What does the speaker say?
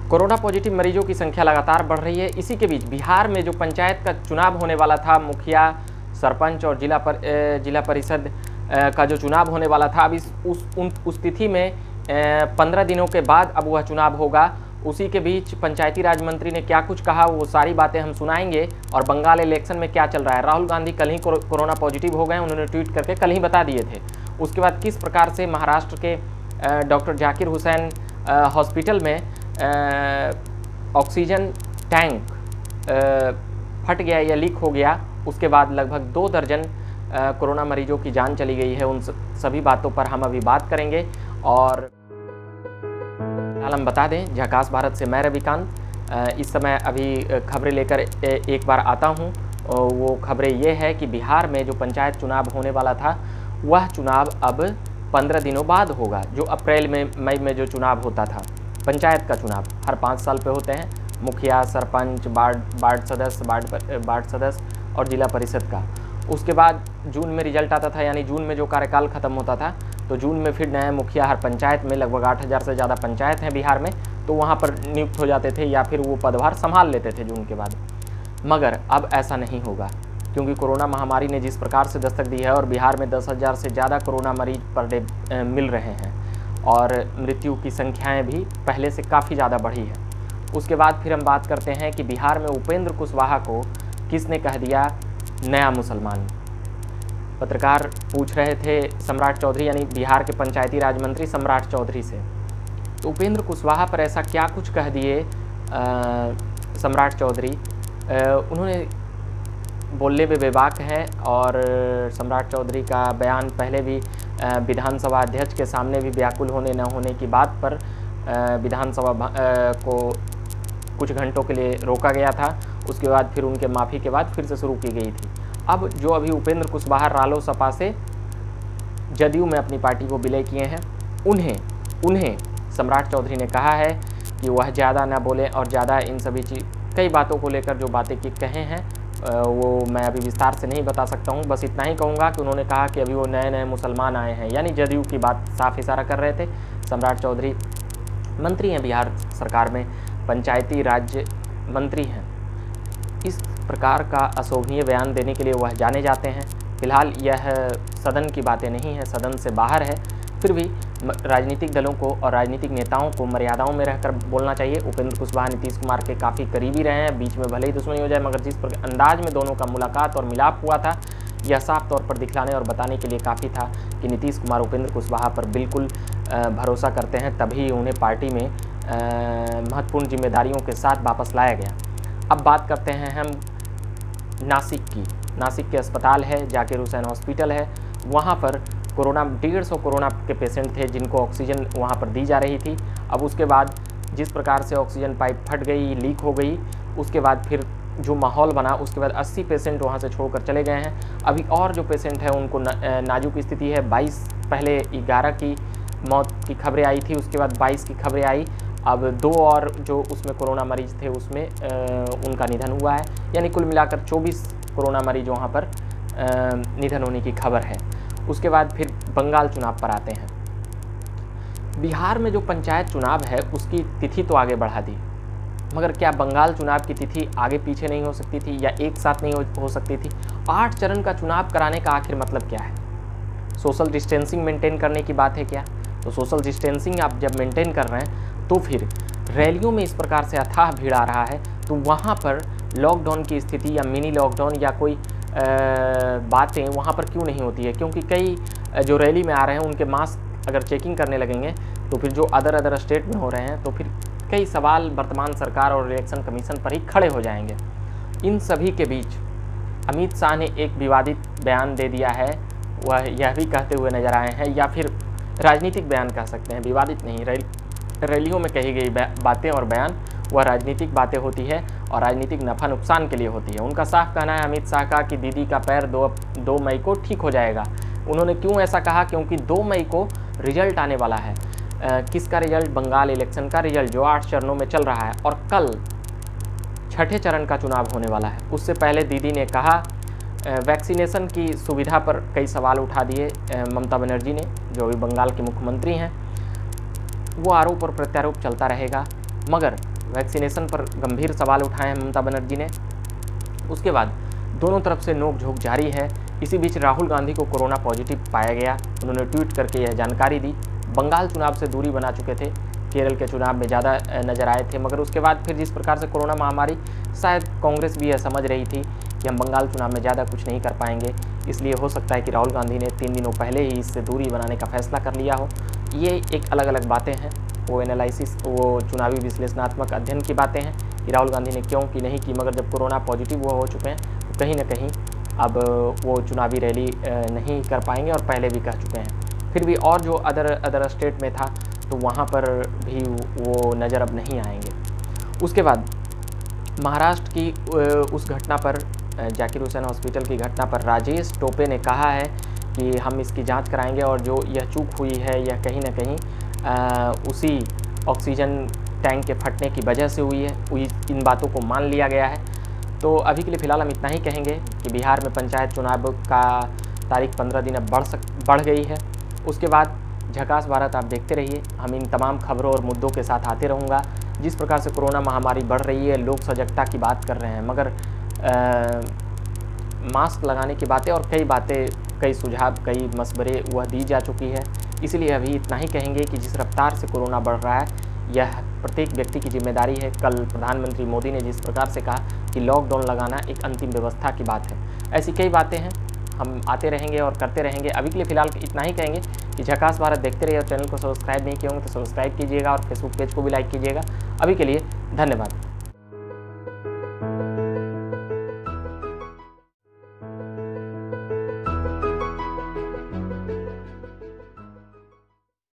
Corona positive मरीजों की संख्या लगातार बढ़ रही है। इसी के बीच बिहार में जो पंचायत का चुनाव होने वाला था, मुखिया, सरपंच और जिला परिषद का जो चुनाव होने वाला था, अब उस तिथि में 15 दिनों के बाद अब वह चुनाव होगा। उसी के बीच पंचायती राज मंत्री ने क्या कुछ कहा, वो सारी बातें हम सुनाएंगे। और बंगाल इलेक्शन में क्या चल रहा है, राहुल गांधी कल ही कोरोना पॉजिटिव हो गए, उन्होंने ट्वीट करके कल ही बता दिए थे। उसके बाद किस प्रकार से महाराष्ट्र के डॉक्टर जाकिर हुसैन हॉस्पिटल में ऑक्सीजन टैंक फट गया या लीक हो गया, उसके बाद लगभग 2 दर्जन कोरोना मरीजों की जान चली गई है। उन सभी बातों पर हम अभी बात करेंगे। और हम बता दें, झकास भारत से मैं रविकांत इस समय अभी खबरें लेकर एक बार आता हूं। वो खबरें ये है कि बिहार में जो पंचायत चुनाव होने वाला था, वह चुनाव अब 15 दिनों बाद होगा। जो अप्रैल में मई में जो चुनाव होता था, पंचायत का चुनाव हर 5 साल पे होते हैं, मुखिया, सरपंच, वार्ड सदस्य और जिला परिषद का। उसके बाद जून में रिजल्ट आता था, यानी जून में जो कार्यकाल खत्म होता था, तो जून में फिर नए मुखिया हर पंचायत में, लगभग 8000 से ज़्यादा पंचायत हैं बिहार में, तो वहाँ पर नियुक्त हो जाते थे या फिर वो पदभार संभाल लेते थे जून के बाद। मगर अब ऐसा नहीं होगा, क्योंकि कोरोना महामारी ने जिस प्रकार से दस्तक दी है और बिहार में 10,000 से ज़्यादा कोरोना मरीज पर डे मिल रहे हैं और मृत्यु की संख्याएं भी पहले से काफ़ी ज़्यादा बढ़ी है। उसके बाद फिर हम बात करते हैं कि बिहार में उपेंद्र कुशवाहा को किसने कह दिया नया मुसलमान। पत्रकार पूछ रहे थे सम्राट चौधरी, यानी बिहार के पंचायती राज मंत्री सम्राट चौधरी से, तो उपेंद्र कुशवाहा पर ऐसा क्या कुछ कह दिए सम्राट चौधरी। उन्होंने बोलने में बेबाक है और सम्राट चौधरी का बयान पहले भी विधानसभा अध्यक्ष के सामने भी व्याकुल होने न होने की बात पर विधानसभा को कुछ घंटों के लिए रोका गया था। उसके बाद फिर उनके माफ़ी के बाद फिर से शुरू की गई थी। अब जो अभी उपेंद्र कुशवाहा रालोसपा से जदयू में अपनी पार्टी को विलय किए हैं, उन्हें सम्राट चौधरी ने कहा है कि वह ज़्यादा ना बोले और ज़्यादा इन सभी कई बातों को लेकर जो बातें कहे हैं वो मैं अभी विस्तार से नहीं बता सकता हूं। बस इतना ही कहूंगा कि उन्होंने कहा कि अभी वो नए मुसलमान आए हैं, यानी जदयू की बात साफ इशारा कर रहे थे। सम्राट चौधरी मंत्री हैं बिहार सरकार में, पंचायती राज्य मंत्री हैं। इस प्रकार का अशोभनीय बयान देने के लिए वह जाने जाते हैं। फिलहाल यह सदन की बातें नहीं है, सदन से बाहर है, फिर भी राजनीतिक दलों को और राजनीतिक नेताओं को मर्यादाओं में रहकर बोलना चाहिए। उपेंद्र कुशवाहा नीतीश कुमार के काफ़ी करीबी रहे हैं, बीच में भले ही दुश्मनी हो जाए, मगर जिस अंदाज में दोनों का मुलाकात और मिलाप हुआ था, यह साफ तौर पर दिखलाने और बताने के लिए काफ़ी था कि नीतीश कुमार उपेंद्र कुशवाहा पर बिल्कुल भरोसा करते हैं, तभी उन्हें पार्टी में महत्वपूर्ण जिम्मेदारियों के साथ वापस लाया गया। अब बात करते हैं हम नासिक की। नासिक के अस्पताल है, जाकिर हुसैन हॉस्पिटल है, वहाँ पर 150 कोरोना के पेशेंट थे जिनको ऑक्सीजन वहाँ पर दी जा रही थी। अब उसके बाद जिस प्रकार से ऑक्सीजन पाइप फट गई, लीक हो गई, उसके बाद फिर जो माहौल बना, उसके बाद 80 पेशेंट वहाँ से छोड़कर चले गए हैं। अभी और जो पेशेंट हैं उनको नाजुक स्थिति है। 22 पहले 11 की मौत की खबरें आई थी, उसके बाद 22 की खबरें आई। अब 2 और जो उसमें कोरोना मरीज थे उसमें उनका निधन हुआ है, यानी कुल मिलाकर 24 कोरोना मरीज वहाँ पर निधन होने की खबर है। उसके बाद फिर बंगाल चुनाव पर आते हैं। बिहार में जो पंचायत चुनाव है उसकी तिथि तो आगे बढ़ा दी, मगर क्या बंगाल चुनाव की तिथि आगे पीछे नहीं हो सकती थी या एक साथ नहीं हो सकती थी? 8 चरण का चुनाव कराने का आखिर मतलब क्या है? सोशल डिस्टेंसिंग मेंटेन करने की बात है क्या? तो सोशल डिस्टेंसिंग आप जब मेंटेन कर रहे हैं तो फिर रैलियों में इस प्रकार से अथाह भीड़ आ रहा है, तो वहाँ पर लॉकडाउन की स्थिति या मिनी लॉकडाउन या कोई बातें वहाँ पर क्यों नहीं होती है? क्योंकि कई जो रैली में आ रहे हैं उनके मास्क अगर चेकिंग करने लगेंगे तो फिर जो अदर स्टेट में हो रहे हैं, तो फिर कई सवाल वर्तमान सरकार और इलेक्शन कमीशन पर ही खड़े हो जाएंगे। इन सभी के बीच अमित शाह ने एक विवादित बयान दे दिया है। वह यह भी कहते हुए नजर आए हैं, या फिर राजनीतिक बयान कह सकते हैं, विवादित नहीं, रैलियों में कही गई बातें और बयान वह राजनीतिक बातें होती है और राजनीतिक नफ़ा नुकसान के लिए होती है। उनका साफ कहना है अमित शाह का कि दीदी का पैर 2 मई को ठीक हो जाएगा। उन्होंने क्यों ऐसा कहा? क्योंकि 2 मई को रिजल्ट आने वाला है। किसका रिजल्ट? बंगाल इलेक्शन का रिजल्ट, जो 8 चरणों में चल रहा है, और कल 6ठे चरण का चुनाव होने वाला है। उससे पहले दीदी ने कहा, वैक्सीनेशन की सुविधा पर कई सवाल उठा दिए ममता बनर्जी ने, जो अभी बंगाल के मुख्यमंत्री हैं। वो आरोप और प्रत्यारोप चलता रहेगा, मगर वैक्सीनेशन पर गंभीर सवाल उठाए हैं ममता बनर्जी ने। उसके बाद दोनों तरफ से नोकझोंक जारी है। इसी बीच राहुल गांधी को कोरोना पॉजिटिव पाया गया। उन्होंने ट्वीट करके यह जानकारी दी। बंगाल चुनाव से दूरी बना चुके थे, केरल के चुनाव में ज़्यादा नज़र आए थे, मगर उसके बाद फिर जिस प्रकार से कोरोना महामारी, शायद कांग्रेस भी यह समझ रही थी कि हम बंगाल चुनाव में ज़्यादा कुछ नहीं कर पाएंगे, इसलिए हो सकता है कि राहुल गांधी ने 3 दिनों पहले ही इससे दूरी बनाने का फैसला कर लिया हो। ये एक अलग अलग बातें हैं, वो एनालिसिस, वो चुनावी विश्लेषणात्मक अध्ययन की बातें हैं कि राहुल गांधी ने क्यों की नहीं की, मगर जब कोरोना पॉजिटिव वो हो चुके हैं तो कहीं ना कहीं अब वो चुनावी रैली नहीं कर पाएंगे और पहले भी कह चुके हैं। फिर भी और जो अदर स्टेट में था तो वहाँ पर भी वो नज़र अब नहीं आएंगे। उसके बाद महाराष्ट्र की उस घटना पर, जाकिर हुसैन हॉस्पिटल की घटना पर राजेश टोपे ने कहा है कि हम इसकी जांच कराएंगे और जो यह चूक हुई है यह कहीं ना कहीं उसी ऑक्सीजन टैंक के फटने की वजह से हुई है। इन बातों को मान लिया गया है। तो अभी के लिए फ़िलहाल हम इतना ही कहेंगे कि बिहार में पंचायत चुनाव का तारीख 15 दिन अब बढ़ गई है। उसके बाद झकास भारत आप देखते रहिए। हम इन तमाम खबरों और मुद्दों के साथ आते रहूँगा। जिस प्रकार से कोरोना महामारी बढ़ रही है, लोग सजगता की बात कर रहे हैं, मगर मास्क लगाने की बातें और कई सुझाव, कई मशवरे वह दी जा चुकी है। इसलिए अभी इतना ही कहेंगे कि जिस रफ्तार से कोरोना बढ़ रहा है यह प्रत्येक व्यक्ति की जिम्मेदारी है। कल प्रधानमंत्री मोदी ने जिस प्रकार से कहा कि लॉकडाउन लगाना एक अंतिम व्यवस्था की बात है, ऐसी कई बातें हैं। हम आते रहेंगे और करते रहेंगे। अभी के लिए फ़िलहाल इतना ही कहेंगे कि झकास भारत देखते रहिए और चैनल को सब्सक्राइब नहीं किए होंगे तो सब्सक्राइब कीजिएगा और फेसबुक पेज को भी लाइक कीजिएगा। अभी के लिए धन्यवाद।